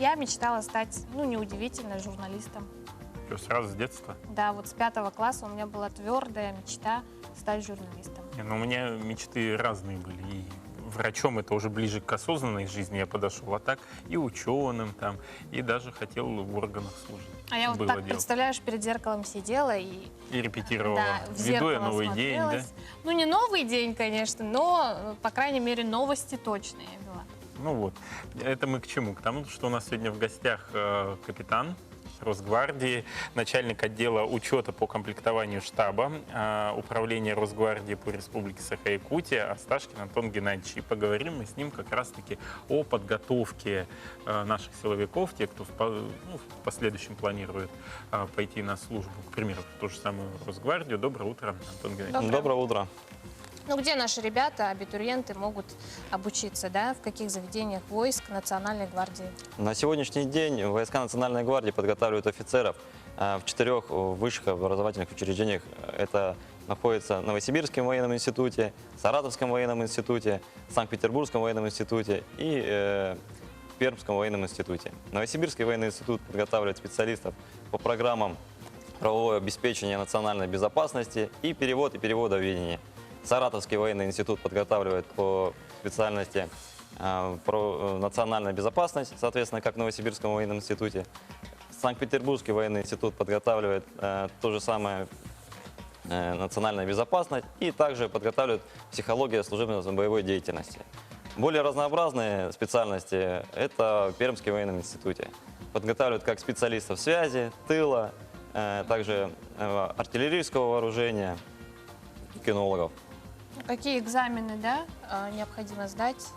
Я мечтала стать, ну, неудивительно, журналистом. Что, сразу с детства? Да, вот с 5 класса у меня была твердая мечта стать журналистом. У меня мечты разные были. И врачом это уже ближе к осознанной жизни я подошел, а так и ученым там, и даже хотел в органах служить. А я вот так, представляешь, перед зеркалом сидела и репетировала. Да, в Веду я зеркало новый день, да? смотрелась. Ну, не новый день, конечно, но, по крайней мере, новости точные я вела. Ну вот, это мы к чему? К тому, что у нас сегодня в гостях капитан Росгвардии, начальник отдела учета по комплектованию штаба управления Росгвардии по Республике Саха-Якутия Асташкин Антон Геннадьевич. И поговорим мы с ним как раз-таки о подготовке наших силовиков, те, кто в последующем планирует пойти на службу, к примеру, в ту же самую Росгвардию. Доброе утро, Антон Геннадьевич. Доброе утро. Ну, где наши ребята, абитуриенты, могут обучиться, да? В каких заведениях войск Национальной гвардии? На сегодняшний день войска Национальной гвардии подготавливают офицеров в 4 высших образовательных учреждениях. Это находится в Новосибирском военном институте, Саратовском военном институте, Санкт-Петербургском военном институте и Пермском военном институте. Новосибирский военный институт подготавливает специалистов по программам правового обеспечения национальной безопасности и переводоведения. Саратовский военный институт подготавливает по специальности про национальную безопасность, соответственно, как в Новосибирском военном институте. Санкт-Петербургский военный институт подготавливает то же самое национальная безопасность и также подготавливает психология служебно-боевой деятельности. Более разнообразные специальности – это в Пермском военном институте. Подготавливают как специалистов связи, тыла, также артиллерийского вооружения и кинологов. Какие экзамены, да, необходимо сдать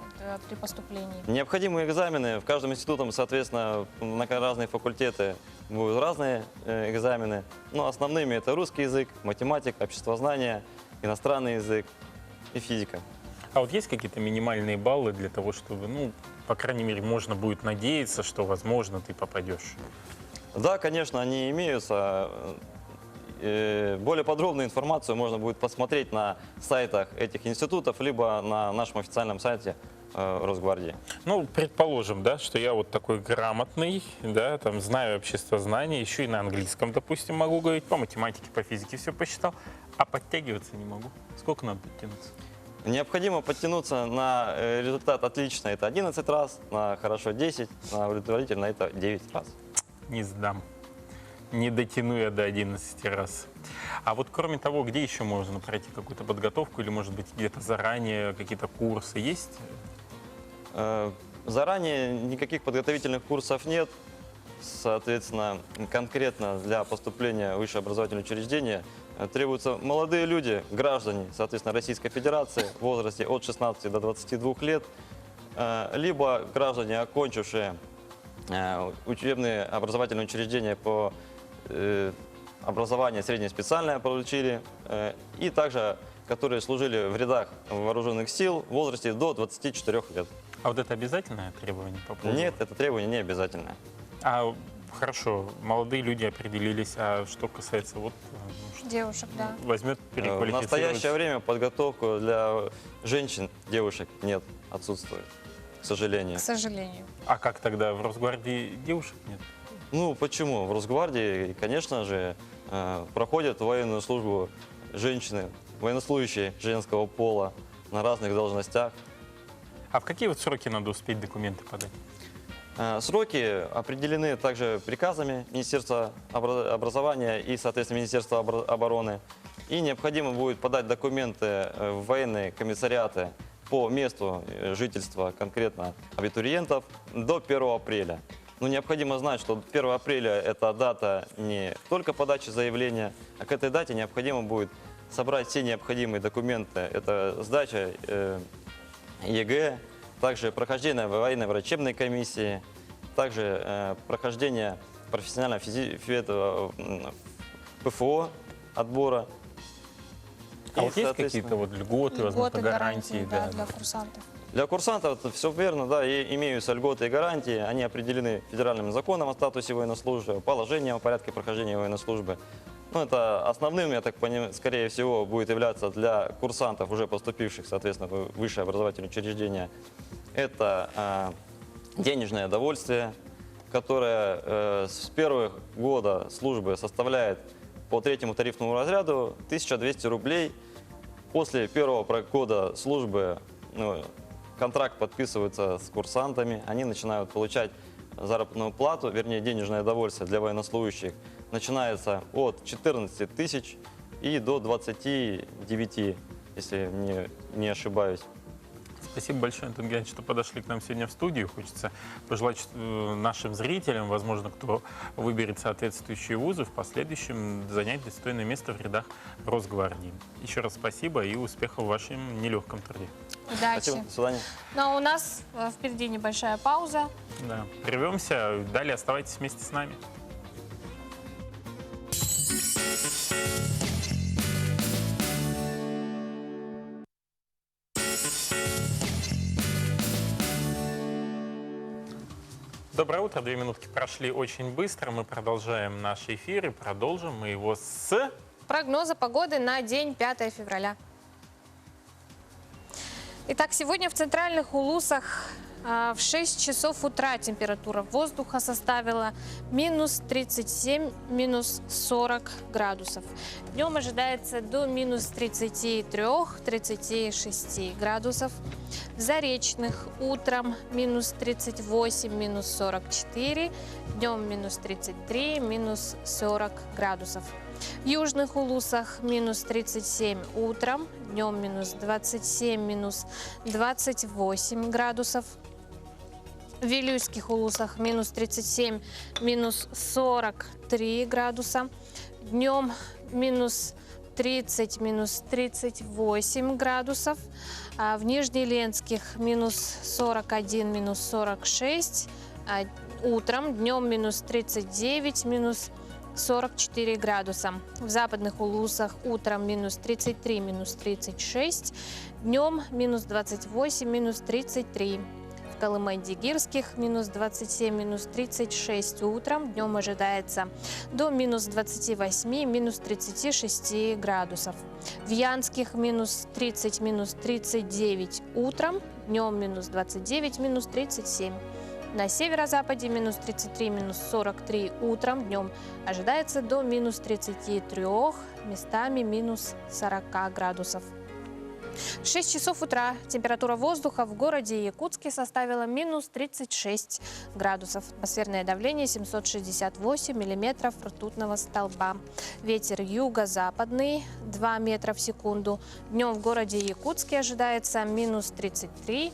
при поступлении? Необходимые экзамены. В каждом институте, соответственно, на разные факультеты будут разные экзамены. Но основными это русский язык, математика, обществознание, иностранный язык и физика. А вот есть какие-то минимальные баллы для того, чтобы, ну, по крайней мере, можно будет надеяться, что, возможно, ты попадешь? Да, конечно, они имеются. Более подробную информацию можно будет посмотреть на сайтах этих институтов, либо на нашем официальном сайте Росгвардии. Ну, предположим, да, что я вот такой грамотный, да, там, знаю обществознание, еще и на английском, допустим, могу говорить, по математике, по физике все посчитал, а подтягиваться не могу. Сколько надо подтянуться? Необходимо подтянуться на результат отлично, это 11 раз, на хорошо 10, на удовлетворительно это 9 раз. Не сдам. Не дотяну я до 11 раз. А вот кроме того, где еще можно пройти какую-то подготовку или, может быть, где-то заранее какие-то курсы есть? Заранее никаких подготовительных курсов нет. соответственно, конкретно для поступления в высшее образовательное учреждение требуются молодые люди, граждане, соответственно, Российской Федерации в возрасте от 16 до 22 лет, либо граждане, окончившие учебные образовательные учреждения по образованию среднее специальное получили, и также которые служили в рядах вооруженных сил в возрасте до 24 лет. А вот это обязательное требование по поводу? Нет, это требование не обязательное. А хорошо, молодые люди определились, а что касается вот Девушек, да. возьмет В переквалифицируется? настоящее время подготовку для женщин, девушек нет, отсутствует, к сожалению. К сожалению. А как тогда в Росгвардии девушек нет? Ну, почему? В Росгвардии, конечно же, проходят военную службу женщины, военнослужащие женского пола на разных должностях. А в какие вот сроки надо успеть документы подать? Сроки определены также приказами Министерства образования и, соответственно, Министерства обороны. И необходимо будет подать документы в военные комиссариаты по месту жительства конкретно абитуриентов до 1 апреля. Но необходимо знать, что 1 апреля это дата не только подачи заявления, а к этой дате необходимо будет собрать все необходимые документы. Это сдача ЕГЭ, также прохождение военной врачебной комиссии, также прохождение профессионального ПФО отбора. А И, вот есть соответственно, какие-то вот льготы, возможно, гарантии? да, для курсантов. Для курсантов это все верно, да, и имеются льготы и гарантии. Они определены федеральным законом о статусе военнослужащего, положением о порядке прохождения военной службы. Ну, это основным, я так понимаю, скорее всего, будет являться для курсантов, уже поступивших, соответственно, в высшее образовательное учреждение. Это денежное довольствие, которое с первых года службы составляет по 3-му тарифному разряду 1200 рублей. После первого года службы контракт подписывается с курсантами, они начинают получать заработную плату, вернее денежное довольствие для военнослужащих, начинается от 14 тысяч и до 29, если не ошибаюсь. Спасибо большое, Антон Геннадьевич, что подошли к нам сегодня в студию. Хочется пожелать нашим зрителям, возможно, кто выберет соответствующие вузы, в последующем занять достойное место в рядах Росгвардии. Еще раз спасибо и успехов в вашем нелегком труде. Удачи. Спасибо, до свидания. Ну, а у нас впереди небольшая пауза. Да. Прервемся, далее оставайтесь вместе с нами. Доброе утро. 2 минутки прошли очень быстро. Мы продолжаем наш эфир и продолжим мы его с... Прогнозы погоды на день 5 февраля. Итак, сегодня в центральных Улусах в 6 часов утра температура воздуха составила минус 37, минус 40 градусов. Днем ожидается до минус 33-36 градусов. В Заречных утром минус 38, минус 44, днем минус 33, минус 40 градусов. В Южных Улусах минус 37 утром, днем минус 27, минус 28 градусов. В Вилюйских Улусах минус 37, минус 43 градуса. Днем минус 30, минус 38 градусов. А в Нижнеленских минус 41, минус 46. Утром, днем минус 39, минус 44 градуса. В Западных Улусах утром минус 33, минус 36. Днем минус 28, минус 33. В Колымай-Дигирских минус 27, минус 36 утром. Днем ожидается до минус 28, минус 36 градусов. В Янских минус 30, минус 39 утром. Днем минус 29, минус 37. На северо-западе минус 33, минус 43 утром. Днем ожидается до минус 33, местами минус 40 градусов. В 6 часов утра температура воздуха в городе Якутске составила минус 36 градусов. Атмосферное давление 768 миллиметров ртутного столба. Ветер юго-западный 2 метра в секунду. Днем в городе Якутске ожидается минус 33,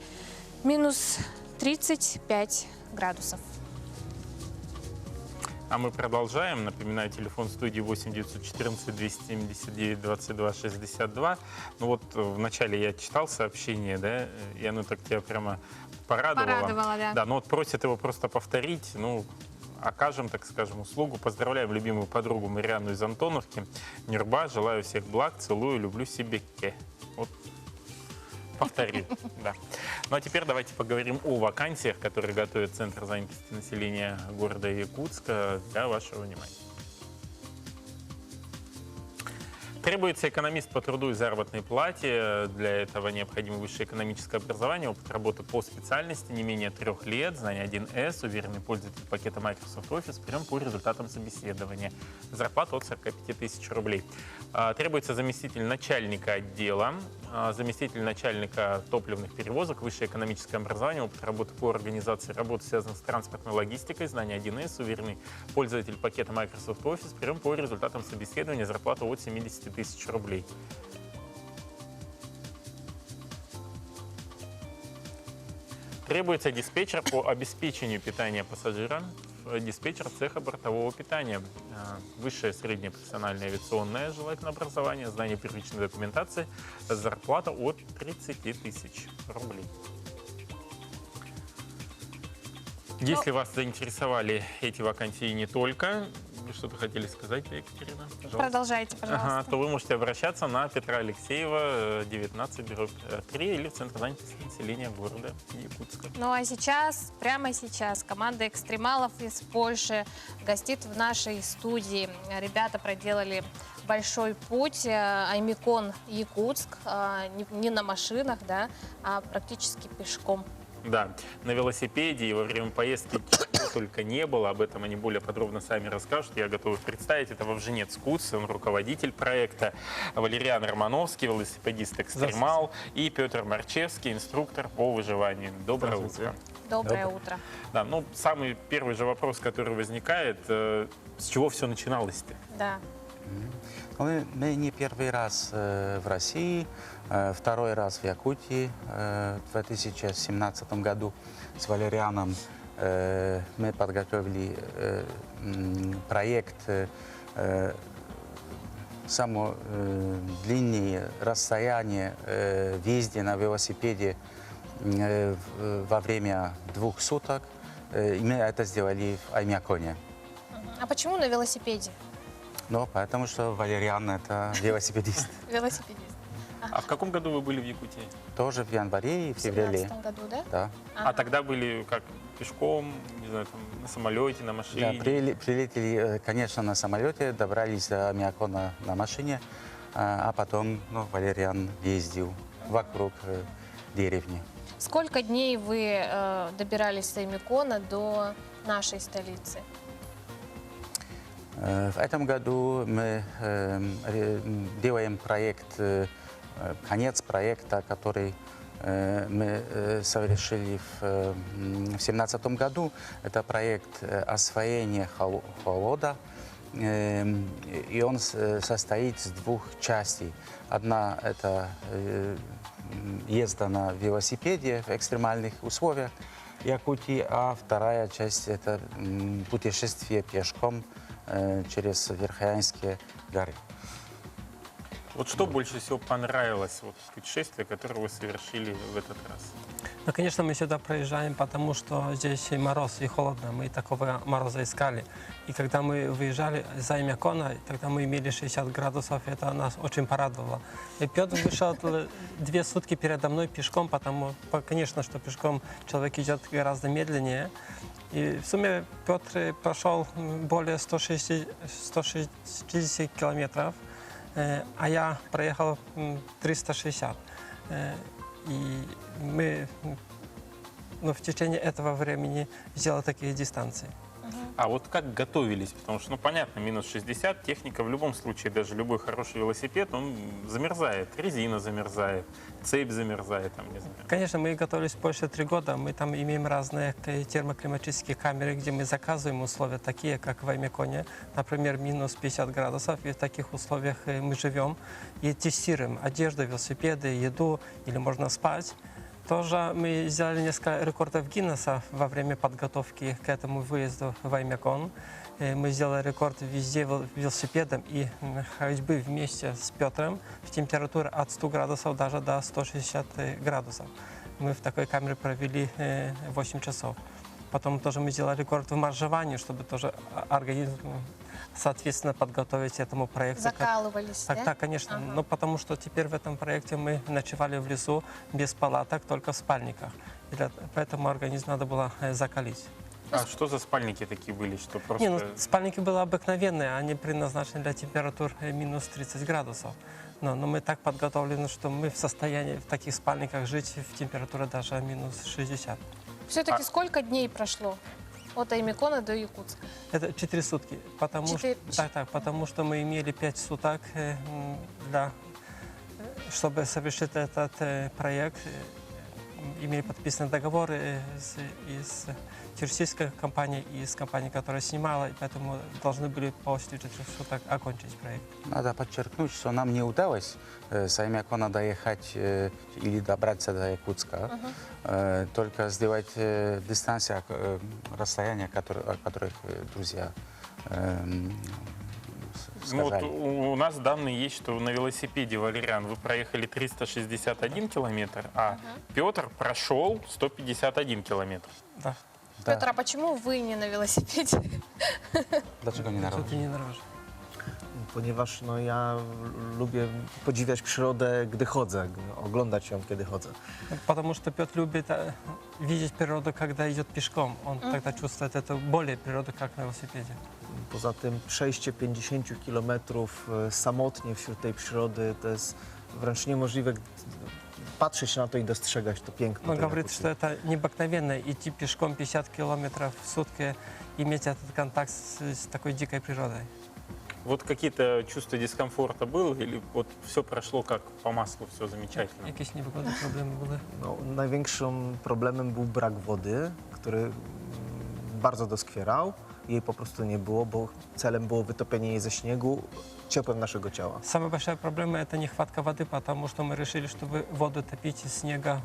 минус 35 градусов. А мы продолжаем. Напоминаю, телефон студии 8 914 279 22 62. Ну вот вначале я читал сообщение, да, и оно так тебя прямо порадовало. Порадовало, да. Да, но вот просят его просто повторить, ну, окажем, так скажем, услугу. Поздравляем любимую подругу Марианну из Антоновки. Нюрба, желаю всех благ, целую, люблю Сибекке. Вот повторил, да. Ну а теперь давайте поговорим о вакансиях, которые готовит Центр занятости населения города Якутска для вашего внимания. Требуется экономист по труду и заработной плате. Для этого необходимо высшее экономическое образование, опыт работы по специальности не менее 3 лет, знание 1С, уверенный пользователь пакета Microsoft Office, прием по результатам собеседования. Зарплата от 45 тысяч рублей. Требуется заместитель начальника отдела, заместитель начальника топливных перевозок, высшее экономическое образование, опыт работы по организации работы, связанных с транспортной логистикой, знание 1С, уверенный пользователь пакета Microsoft Office, прием по результатам собеседования, зарплата от 70 тысяч рублей. Требуется диспетчер по обеспечению питания пассажира, диспетчер цеха бортового питания. Высшее среднее профессиональное авиационное желательно образование, знание первичной документации, зарплата от 30 тысяч рублей. Если вас заинтересовали эти вакансии не только, вы что-то хотели сказать, Екатерина? Пожалуйста. Продолжайте, пожалуйста. Ага, то вы можете обращаться на Петра Алексеева, 19, бюро 3 или в Центр занятости населения города Якутска. Ну а сейчас, прямо сейчас, команда экстремалов из Польши гостит в нашей студии. Ребята проделали большой путь, Аймикон, Якутск, не на машинах, да, а практически пешком. Да, на велосипеде и во время поездки чего только не было. Об этом они более подробно сами расскажут. Я готов их представить. Это Вовжинец Куц, он руководитель проекта, Валериан Романовский, велосипедист-экстремал, и Петр Марчевский, инструктор по выживанию. Доброе утро. Доброе утро. Да, ну, самый первый же вопрос, который возникает, с чего все начиналось-то? Да. Мы не первый раз в России, второй раз в Якутии. В 2017 году с Валерианом мы подготовили проект «Самое длинное расстояние в езде на велосипеде во время 2 суток». И мы это сделали в Аймяконе. А почему на велосипеде? Ну, потому что Валериан – это велосипедист. Велосипедист. А в каком году вы были в Якутии? Тоже в январе и в феврале. В 2017 году, да? Да. А тогда были как, пешком, не знаю, там, на самолете, на машине? Да, прилетели, конечно, на самолете, добрались до Аймякона на машине, а потом Валериан ездил вокруг деревни. Сколько дней вы добирались с Аймикона до нашей столицы? В этом году мы делаем проект, конец проекта, который мы совершили в 2017 году. Это проект освоения холода, и он состоит из 2 частей. Одна – это езда на велосипеде в экстремальных условиях Якутии, а вторая часть – это путешествие пешком через Верхоянские горы. Вот что больше всего понравилось в путешествии, которое вы совершили в этот раз? Ну, конечно, мы сюда проезжаем, потому что здесь мороз и холодно. Мы такого мороза искали. И когда мы выезжали за Аймякона, тогда мы имели 60 градусов, это нас очень порадовало. И Петр вышел 2 сутки передо мной пешком, потому, конечно, что пешком человек идет гораздо медленнее. И в сумме Петр прошел более 160 километров, а я проехал 360. И мы в течение этого времени сделали такие дистанции. А вот как готовились? Потому что, понятно, минус 60, техника в любом случае, даже любой хороший велосипед, он замерзает. Резина замерзает, цепь замерзает, там, не знаю. Конечно, мы готовились больше 3 года. Мы там имеем разные термоклиматические камеры, где мы заказываем условия такие, как в Аймяконе. Например, минус 50 градусов. И в таких условиях мы живем и тестируем одежду, велосипеды, еду, или можно спать. Тоже мы сделали несколько рекордов Гиннесса во время подготовки к этому выезду в Аймякон. Мы сделали рекорд везде велосипедом и ходьбы вместе с Петром в температуре от 100 градусов даже до 160 градусов. Мы в такой камере провели 8 часов. Потом тоже мы сделали рекорд в маршировании, чтобы тоже организм соответственно подготовить этому проекту. Закалывались, да? Так, конечно. Ага. Но потому что теперь в этом проекте мы ночевали в лесу без палаток, только в спальниках. Поэтому организм надо было закалить. А что за спальники такие были? Что просто... Не, ну, спальники были обыкновенные, они предназначены для температур минус 30 градусов. Но мы так подготовлены, что мы в состоянии в таких спальниках жить в температуре даже минус 60. Все-таки сколько дней прошло от Аймякона до Якутска? Это 4 сутки, потому что мы имели 5 суток, чтобы совершить этот проект. Имели подписаны договоры с туристической компанией и с компанией, которая снимала, и поэтому должны были после 4 суток окончить проект. Надо подчеркнуть, что нам не удалось с Аймякона доехать или добраться до Якутска, только сделать дистанцию, расстояние, о которых друзья Ну, вот сказали. у нас данные есть, что на велосипеде, Валериан, вы проехали 361 километр, а Петр прошел 151 километр. Да. Петр, а почему вы не на велосипеде? Dlaczego nie na rowerze? Nie na rowerze. Ponieważ ja lubię podziwiać przyrodę, gdy chodzę, oglądać ją, kiedy chodzę. Потому что Петр любит видеть природу, когда идет пешком. Он тогда чувствует это более природу, как на велосипеде. Poza tym przejście 50 kilometrów samotnie wśród tej przyrody to jest wręcz niemożliwe. Patrzeć na to и достигать то piękno. Он говорит, что это необыкновенно идти пешком 50 километров в сутки, иметь этот контакт с такой дикой природой. Вот какие-то чувства дискомфорта было или вот все прошло как по маслу, все замечательно? Jakieś niepogody, problemy były? No, największym problemem był brak wody, który bardzo doskwierał. Jej po prostu nie było, bo celem było wytopienie jej ze śniegu ciepłem naszego ciała. Самая большая проблема – это нехватка воды, потому что мы решили, чтобы воду топить из снега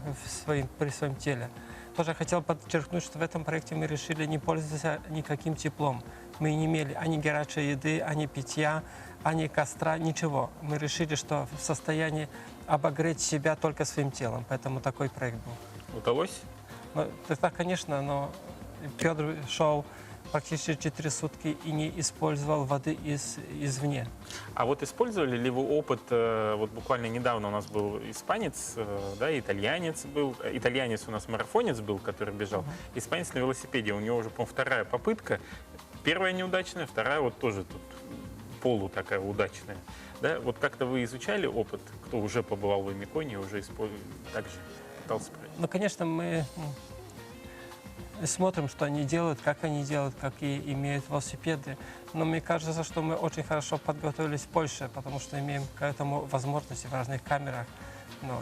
при своем теле. Тоже хотел подчеркнуть, что в этом проекте мы решили не пользоваться никаким теплом. Мы не имели ani горячей еды, ani питья, ani костра, ничего. Мы решили, что в состоянии обогреть себя только своим телом, поэтому такой проект был. Удалось? Ну, да, конечно, но Петр шел практически 4 сутки и не использовал воды извне. А вот использовали ли вы опыт, вот буквально недавно у нас был испанец, да, итальянец был, итальянец у нас марафонец был, который бежал, испанец на велосипеде, у него уже, по-моему, вторая попытка, первая неудачная, вторая вот тоже тут полу такая удачная. Да? Вот как-то вы изучали опыт, кто уже побывал в Аймяконе, уже также пытался пройти? Ну, конечно, мы смотрим, что они делают, какие имеют велосипеды. Но мне кажется, что мы очень хорошо подготовились в Польше, потому что имеем к этому возможности в разных камерах. Но,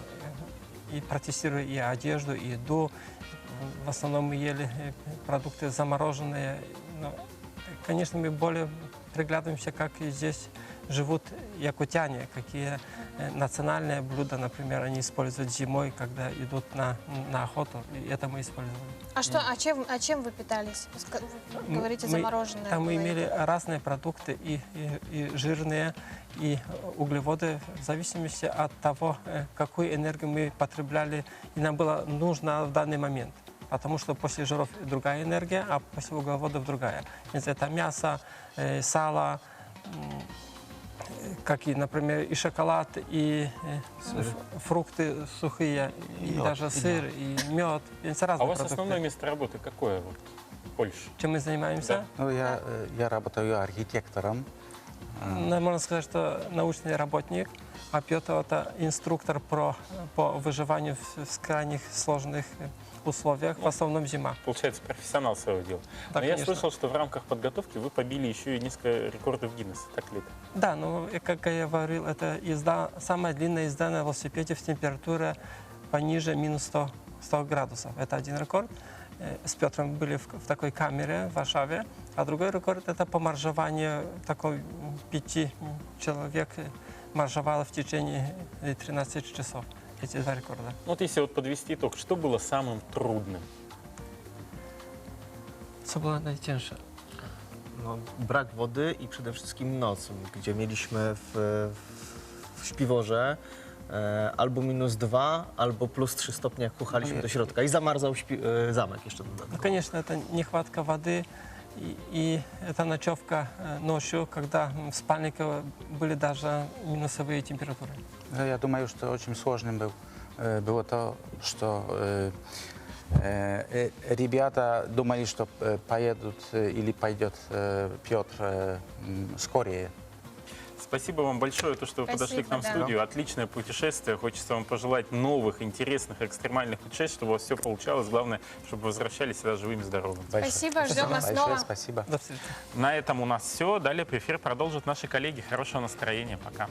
и протестируя и одежду, и еду. В основном мы ели продукты замороженные. Но, конечно, мы более приглядываемся, как здесь живут якутяне, какие национальные блюда, например, они используют зимой, когда идут на охоту, и это мы использовали. А чем вы питались? Вы говорите, замороженное. Там мы имели разные продукты, и жирные, и углеводы, в зависимости от того, какую энергию мы потребляли, и нам было нужно в данный момент. Потому что после жиров другая энергия, а после углеводов другая. Это мясо, сало, как и, например, и шоколад, и фрукты сухие, и даже сыр, и мед. А у вас основное место работы какое вот, в Польше? Чем мы занимаемся? Да. Ну, я работаю архитектором. Можно сказать, что научный работник, а Петр – это инструктор по выживанию в крайних сложных условиях, в основном зима. Получается, профессионал своего дела. Да, но я конечно. слышал, что в рамках подготовки вы побили еще и несколько рекордов Гиннесса, так ли это? Да, но, как я говорил, это самая длинная езда на велосипеде в температуре пониже минус 100 градусов. Это один рекорд. С Петром были в такой камере в Варшаве. А другой рекорд – это по маршированию, такой 5 человек маршировало в течение 13 часов. эти два рекорда. Вот если вот подвести итог, что было самым трудным? Co było najcięższe? No, brak wody i przede wszystkim noc, gdzie mieliśmy w śpiworze albo -2, albo +3 stopnie, jak pchaliśmy do środka i zamarzał zamek jeszcze dodatkowo. Ну, конечно, это нехватка воды и это ночевка ночью, когда в спальнике были даже минусовые температуры. Я думаю, что очень сложным было то, что ребята думали, что поедут или пойдет Петр скорее. Спасибо вам большое, то, что вы подошли к нам в студию. Отличное путешествие. Хочется вам пожелать новых, интересных, экстремальных путешествий, чтобы у вас все получалось. Главное, чтобы вы возвращались сюда живыми и здоровыми. Спасибо, ждем вас снова. Спасибо. До встречи. На этом у нас все. Далее эфир продолжат наши коллеги. Хорошего настроения. Пока.